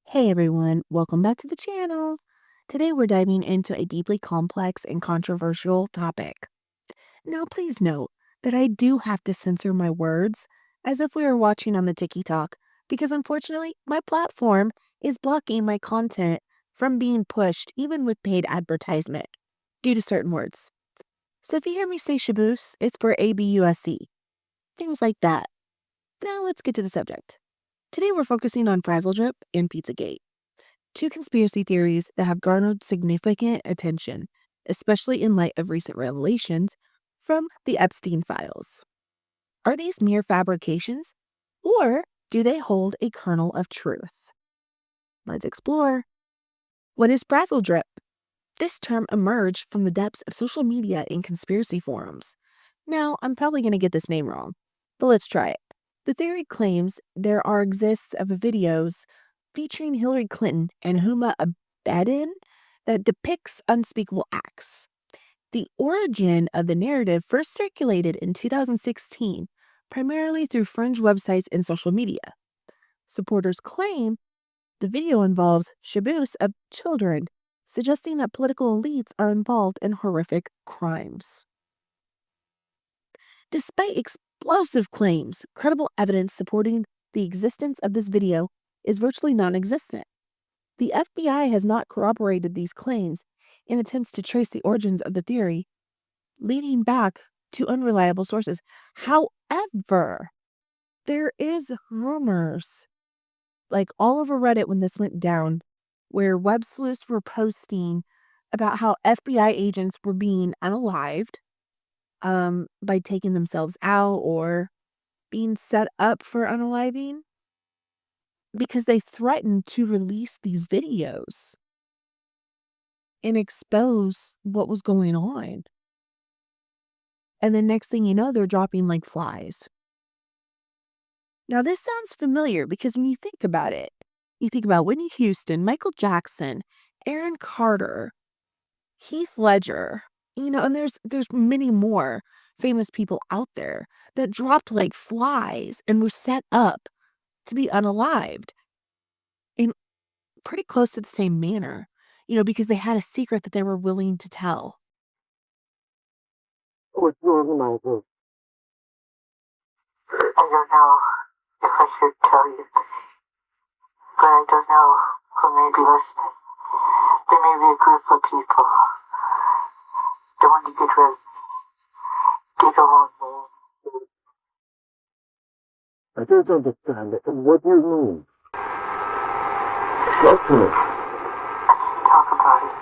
Hey everyone, welcome back to the channel. Today we're diving into a deeply complex and controversial topic. Now, please note that I do have to censor my words as if we were watching on the TikTok because unfortunately my platform is blocking my content from being pushed even with paid advertisement due to certain words. So if you hear me say shaboose, it's for ABUSC, things like that. Now let's get to the subject. Today we're focusing on Frazzle Drip and Pizzagate. Two conspiracy theories that have garnered significant attention, especially in light of recent revelations from the Epstein files. Are these mere fabrications, or do they hold a kernel of truth? Let's explore. What is Frazzle Drip? This term emerged from the depths of social media and conspiracy forums. Now, I'm probably going to get this name wrong, but let's try it. The theory claims there exists of videos featuring Hillary Clinton and Huma Abedin that depicts unspeakable acts. The origin of the narrative first circulated in 2016, primarily through fringe websites and social media. Supporters claim the video involves shaboos of children, suggesting that political elites are involved in horrific crimes. Despite explosive claims, credible evidence supporting the existence of this video is virtually non-existent. The FBI has not corroborated these claims in attempts to trace the origins of the theory, leading back to unreliable sources. However, there is rumors, like all over Reddit when this went down, where web sleuths were posting about how FBI agents were being unalived by taking themselves out or being set up for unaliving because they threatened to release these videos and expose what was going on. And the next thing you know, they're dropping like flies. Now, this sounds familiar because when you think about it, you think about Whitney Houston, Michael Jackson, Aaron Carter, Heath Ledger, and there's many more famous people out there that dropped like flies and were set up to be unalived in pretty close to the same manner, because they had a secret that they were willing to tell. What's wrong, Michael? I don't know if I should tell you, but I don't know who may be listening. There may be a group of people that want to get rid of me. Get along me. I don't understand it. What do you mean? Talk to me. I can't talk about it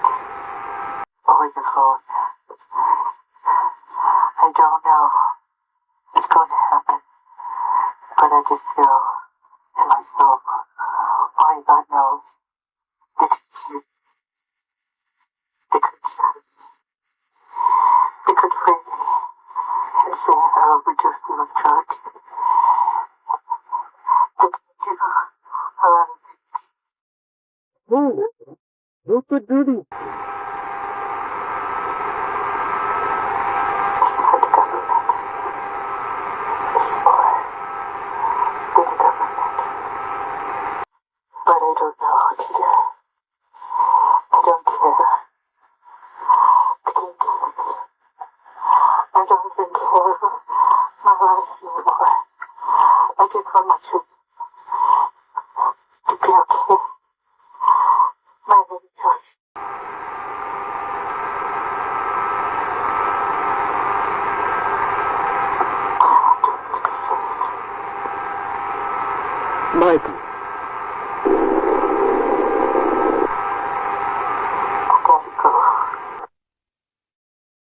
over the phone. I don't know what's going to happen, but I just feel in my soul, only God knows, they could shatter me. They could frame me and say I overdosed with drugs. They could do a lot of things. Who could do this? It's not the government. It's more than the government. But I don't know what to do. I don't care. They can't kill me. I don't even care my life anymore. I just want my children to be okay. My baby goes. I want them to be safe. Michael. I gotta go.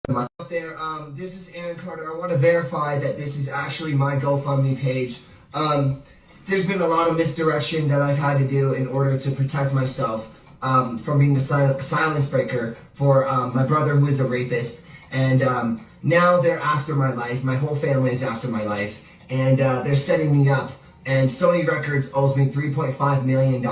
Out there, this is Aaron Carter. I want to verify that this is actually my GoFundMe page. There's been a lot of misdirection that I've had to do in order to protect myself from being the silence breaker for my brother who is a rapist. And now they're after my life. My whole family is after my life. And they're setting me up. And Sony Records owes me $3.5 million.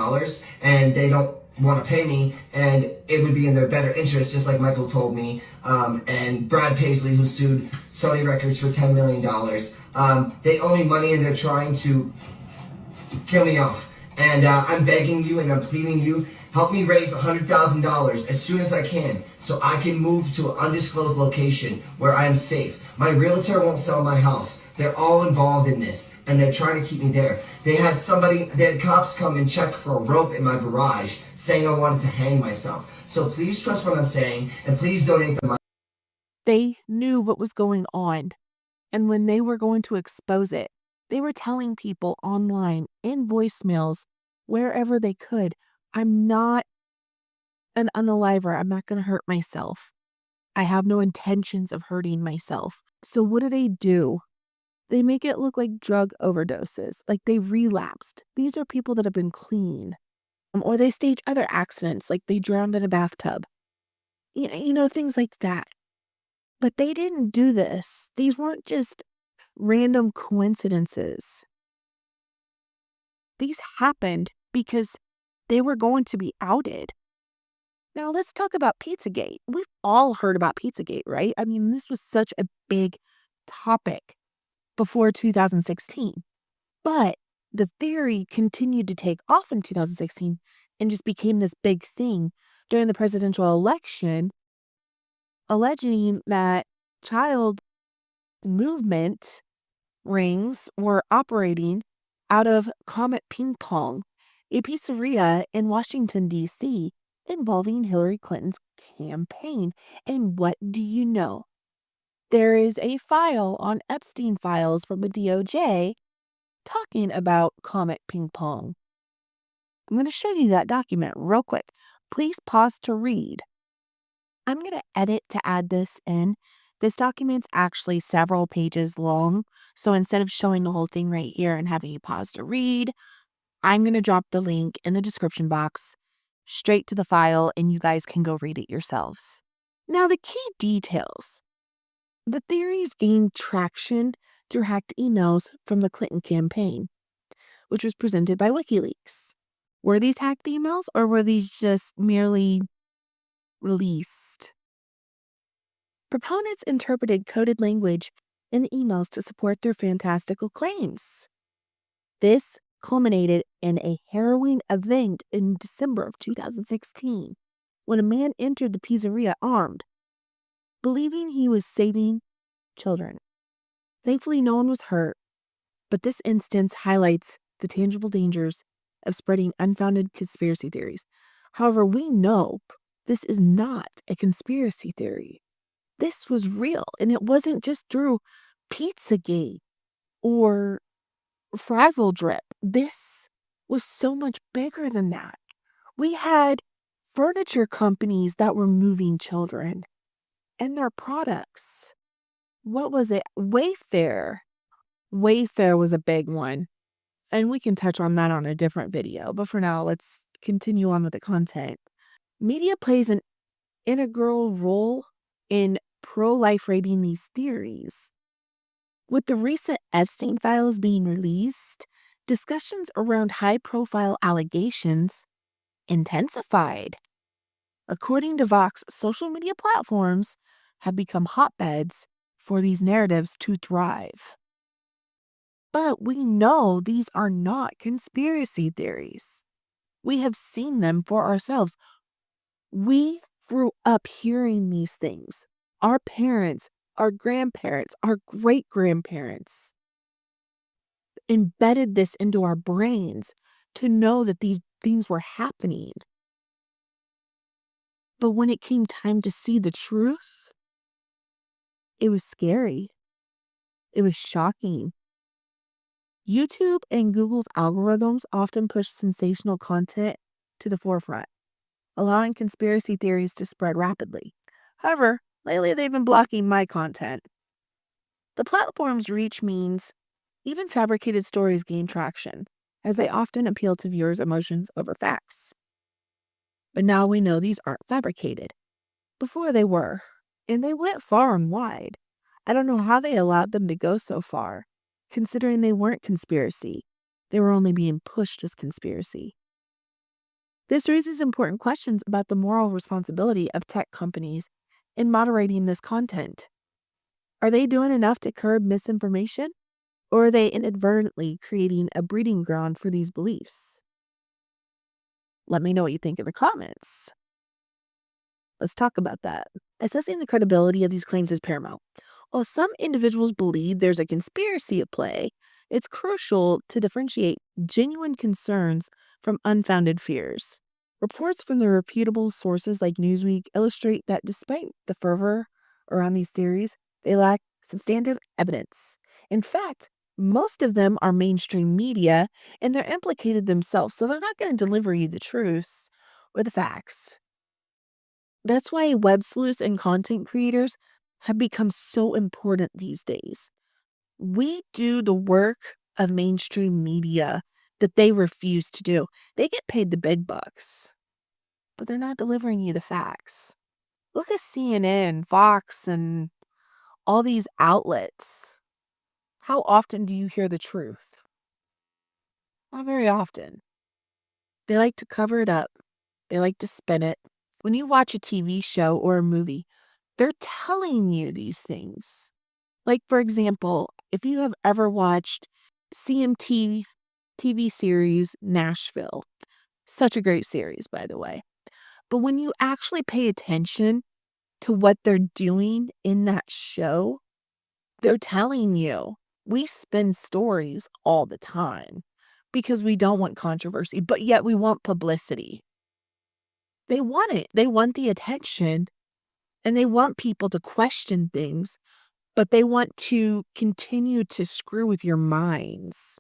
And they don't want to pay me, and it would be in their better interest, just like Michael told me, and Brad Paisley, who sued Sony Records for $10 million. They owe me money, and they're trying to kill me off. And I'm begging you and I'm pleading you, help me raise $100,000 as soon as I can so I can move to an undisclosed location where I am safe. My realtor won't sell my house. They're all involved in this and they're trying to keep me there. They had cops come and check for a rope in my garage saying I wanted to hang myself. So please trust what I'm saying and please donate the money. They knew what was going on. And when they were going to expose it, they were telling people online, in voicemails, wherever they could, I'm not an unaliver. I'm not going to hurt myself. I have no intentions of hurting myself. So what do? They make it look like drug overdoses, like they relapsed. These are people that have been clean. Or they stage other accidents, like they drowned in a bathtub. Things like that. But they didn't do this. These weren't just random coincidences. These happened because they were going to be outed. Now let's talk about Pizzagate. We've all heard about Pizzagate, right? I mean, this was such a big topic before 2016. But the theory continued to take off in 2016 and just became this big thing during the presidential election, alleging that child movement rings were operating out of Comet Ping Pong, a pizzeria in Washington, D.C., involving Hillary Clinton's campaign. And what do you know? There is a file on Epstein Files from the DOJ talking about Comet Ping Pong. I'm going to show you that document real quick. Please pause to read. I'm going to edit to add this in. This document's actually several pages long, so instead of showing the whole thing right here and having you pause to read, I'm going to drop the link in the description box straight to the file and you guys can go read it yourselves. Now, the key details. The theories gained traction through hacked emails from the Clinton campaign, which was presented by Wikileaks. Were these hacked emails or were these just merely released? Proponents interpreted coded language in the emails to support their fantastical claims. This culminated in a harrowing event in December of 2016 when a man entered the pizzeria armed, believing he was saving children. Thankfully, no one was hurt, but this instance highlights the tangible dangers of spreading unfounded conspiracy theories. However, we know this is not a conspiracy theory. This was real, and it wasn't just through Pizzagate or Frazzle Drip. This was so much bigger than that. We had furniture companies that were moving children and their products. What was it? Wayfair. Wayfair was a big one. And we can touch on that on a different video. But for now, let's continue on with the content. Media plays an integral role in pro-life rating these theories. With the recent Epstein Files being released, discussions around high-profile allegations intensified. According to Vox, social media platforms have become hotbeds for these narratives to thrive. But we know these are not conspiracy theories. We have seen them for ourselves. We grew up hearing these things. Our parents, our grandparents, our great-grandparents embedded this into our brains to know that these things were happening. But when it came time to see the truth, it was scary. It was shocking. YouTube and Google's algorithms often push sensational content to the forefront, allowing conspiracy theories to spread rapidly. However, lately they've been blocking my content. The platform's reach means even fabricated stories gain traction, as they often appeal to viewers' emotions over facts. But now we know these aren't fabricated. Before they were, and they went far and wide. I don't know how they allowed them to go so far, considering they weren't conspiracy. They were only being pushed as conspiracy. This raises important questions about the moral responsibility of tech companies in moderating this content. Are they doing enough to curb misinformation? Or are they inadvertently creating a breeding ground for these beliefs? Let me know what you think in the comments. Let's talk about that. Assessing the credibility of these claims is paramount. While some individuals believe there's a conspiracy at play, it's crucial to differentiate genuine concerns from unfounded fears. Reports from the reputable sources like Newsweek illustrate that despite the fervor around these theories, they lack substantive evidence. In fact, most of them are mainstream media and they're implicated themselves, so they're not going to deliver you the truth or the facts. That's why web sleuths and content creators have become so important these days. We do the work of mainstream media that they refuse to do. They get paid the big bucks, but they're not delivering you the facts. Look at CNN, Fox, and all these outlets. How often do you hear the truth? Not very often. They like to cover it up. They like to spin it. When you watch a TV show or a movie, they're telling you these things. Like, for example, if you have ever watched CMT TV series Nashville, such a great series, by the way. But when you actually pay attention to what they're doing in that show, they're telling you we spin stories all the time because we don't want controversy, but yet we want publicity. They want it. They want the attention and they want people to question things, but they want to continue to screw with your minds.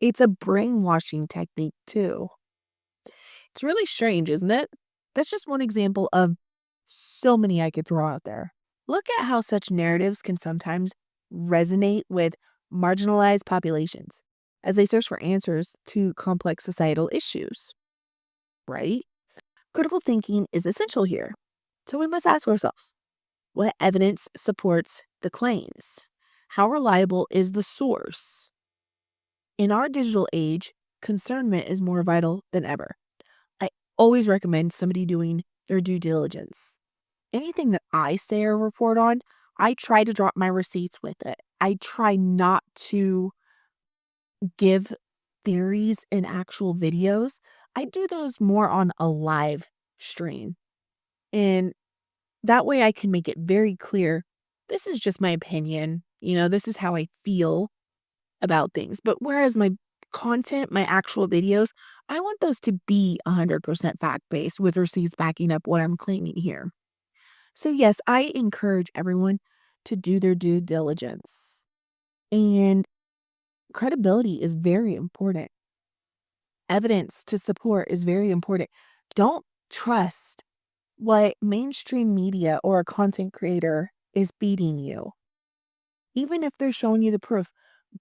It's a brainwashing technique too. It's really strange, isn't it? That's just one example of so many I could throw out there. Look at how such narratives can sometimes resonate with marginalized populations as they search for answers to complex societal issues, right? Critical thinking is essential here. So we must ask ourselves, what evidence supports the claims? How reliable is the source? In our digital age, concernment is more vital than ever. I always recommend somebody doing their due diligence. Anything that I say or report on, I try to drop my receipts with it. I try not to give theories in actual videos. I do those more on a live stream. And that way I can make it very clear. This is just my opinion. This is how I feel about things. But whereas my content, my actual videos, I want those to be 100% fact-based with receipts backing up what I'm claiming here. So yes, I encourage everyone to do their due diligence. And credibility is very important. Evidence to support is very important. Don't trust what mainstream media or a content creator is feeding you. Even if they're showing you the proof,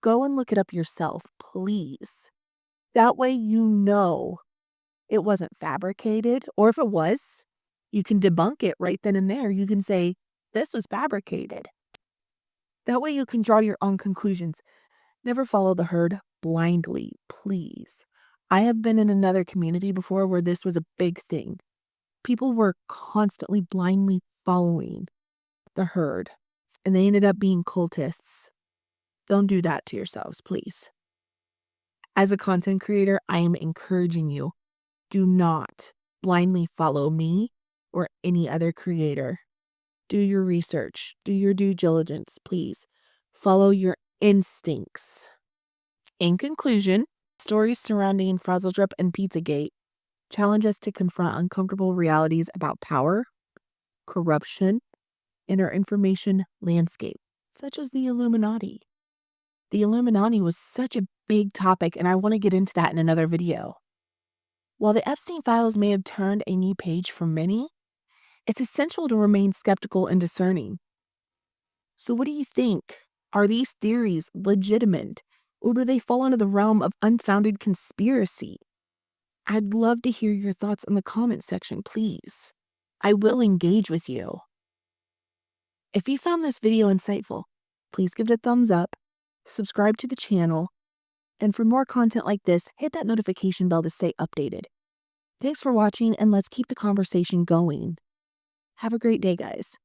go and look it up yourself, please. That way you know it wasn't fabricated, or if it was, you can debunk it right then and there. You can say, this was fabricated. That way you can draw your own conclusions. Never follow the herd blindly, please. I have been in another community before where this was a big thing. People were constantly blindly following the herd, and they ended up being cultists. Don't do that to yourselves, please. As a content creator, I am encouraging you, do not blindly follow me or any other creator. Do your research, do your due diligence, please. Follow your instincts. In conclusion, stories surrounding Frazzledrip and Pizzagate challenge us to confront uncomfortable realities about power, corruption, and our information landscape, such as the Illuminati. The Illuminati was such a big topic, and I want to get into that in another video. While the Epstein files may have turned a new page for many, it's essential to remain skeptical and discerning. So what do you think? Are these theories legitimate, or do they fall into the realm of unfounded conspiracy? I'd love to hear your thoughts in the comment section, please. I will engage with you. If you found this video insightful, please give it a thumbs up, subscribe to the channel, and for more content like this, hit that notification bell to stay updated. Thanks for watching, and let's keep the conversation going. Have a great day, guys.